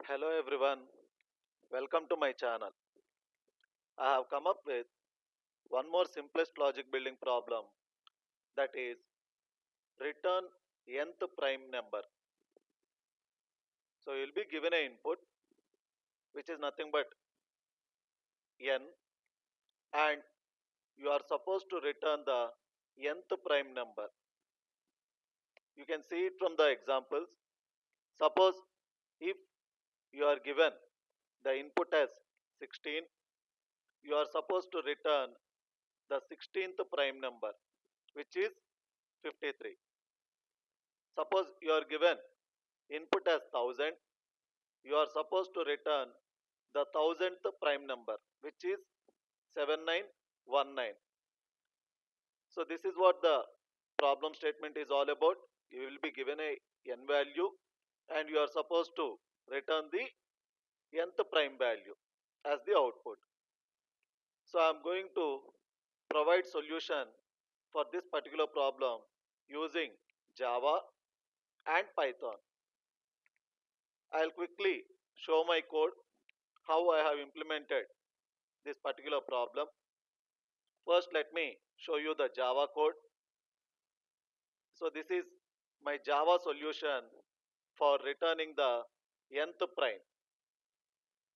Hello everyone, welcome to my channel. I have come up with one more simplest logic building problem, that is return nth prime number. So you will be given an input which is nothing but n, and you are supposed to return the nth prime number. You can see it from the examples. Suppose if you are given the input as 16, you are supposed to return the 16th prime number, which is 53. Suppose you are given input as 1000, you are supposed to return the 1000th prime number, which is 7919. So this is what the problem statement is all about. You will be given a n value and you are supposed to return the nth prime value as the output. So I am going to provide solution for this particular problem using Java and Python. I'll quickly show my code how I have implemented this particular problem. First, let me show you the Java code. So this is my Java solution for returning the nth prime.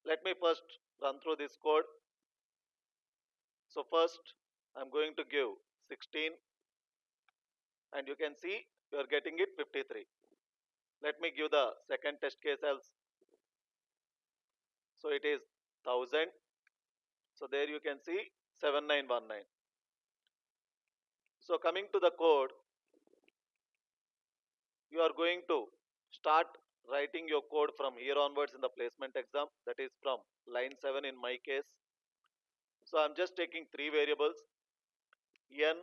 Let me first run through this code. So first, I'm going to give 16, and you can see you are getting it 53. Let me give the second test case else. So it is 1000. So there you can see 7919. So coming to the code, you are going to start writing your code from here onwards in the placement exam, that is from line 7 in my case. So I'm just taking three variables, n,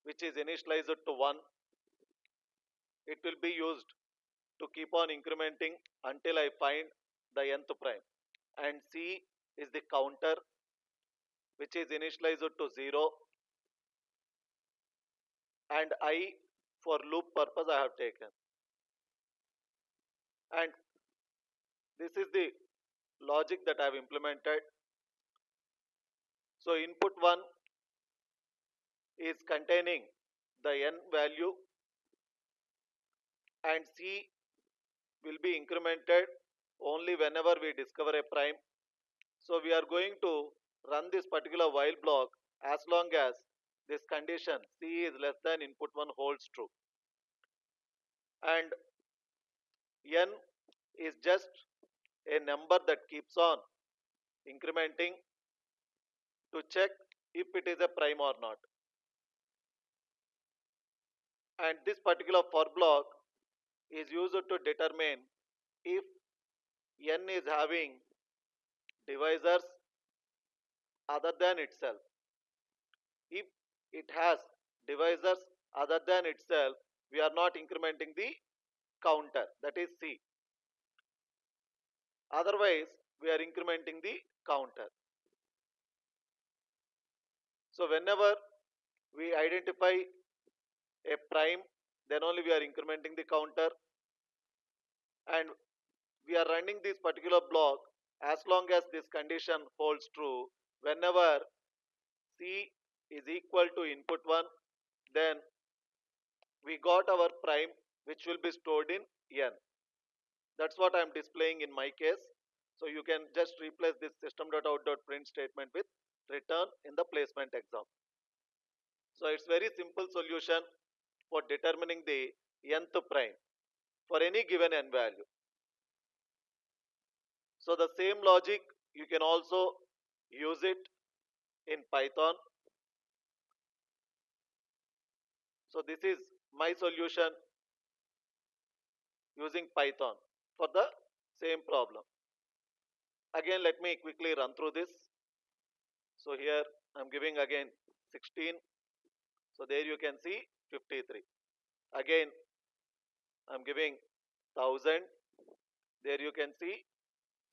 which is initialized to 1. It will be used to keep on incrementing until I find the nth prime, and c is the counter, which is initialized to 0, and I for loop purpose I have taken. And this is the logic that I have implemented. So input 1 is containing the n value, and c will be incremented only whenever we discover a prime. So we are going to run this particular while block as long as this condition c is less than input 1 holds true, and n is just a number that keeps on incrementing to check if it is a prime or not. And this particular for block is used to determine if n is having divisors other than itself. If it has divisors other than itself, we are not incrementing the counter, that is c. Otherwise, we are incrementing the counter. So whenever we identify a prime, then only we are incrementing the counter, and we are running this particular block as long as this condition holds true. Whenever c is equal to input 1, then we got our prime, which will be stored in n. That's what I'm displaying in my case. So you can just replace this system.out.print statement with return in the placement exam. So it's very simple solution for determining the nth prime for any given n value. So the same logic you can also use it in Python. So this is my solution using Python for the same problem. Again, let me quickly run through this. So here I'm giving again 16. So there you can see 53. Again, I'm giving 1000. There you can see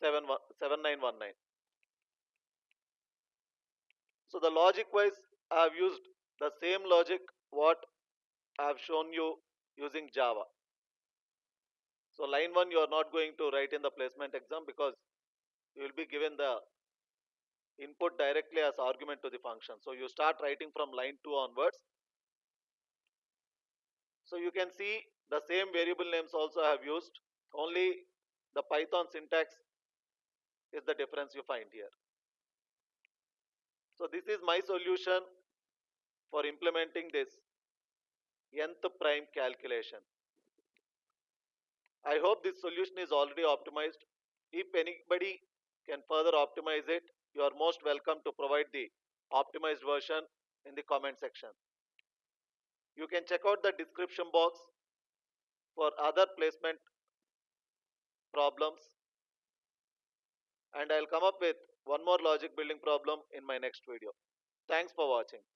7919. So the logic wise, I have used the same logic what I have shown you using Java. So line 1 you are not going to write in the placement exam because you will be given the input directly as argument to the function. So you start writing from line 2 onwards. So you can see the same variable names also I have used, only the Python syntax is the difference you find here. So this is my solution for implementing this nth prime calculation. I hope this solution is already optimized. If anybody can further optimize it, you are most welcome to provide the optimized version in the comment section. You can check out the description box for other placement problems, and I'll come up with one more logic building problem in my next video. Thanks for watching.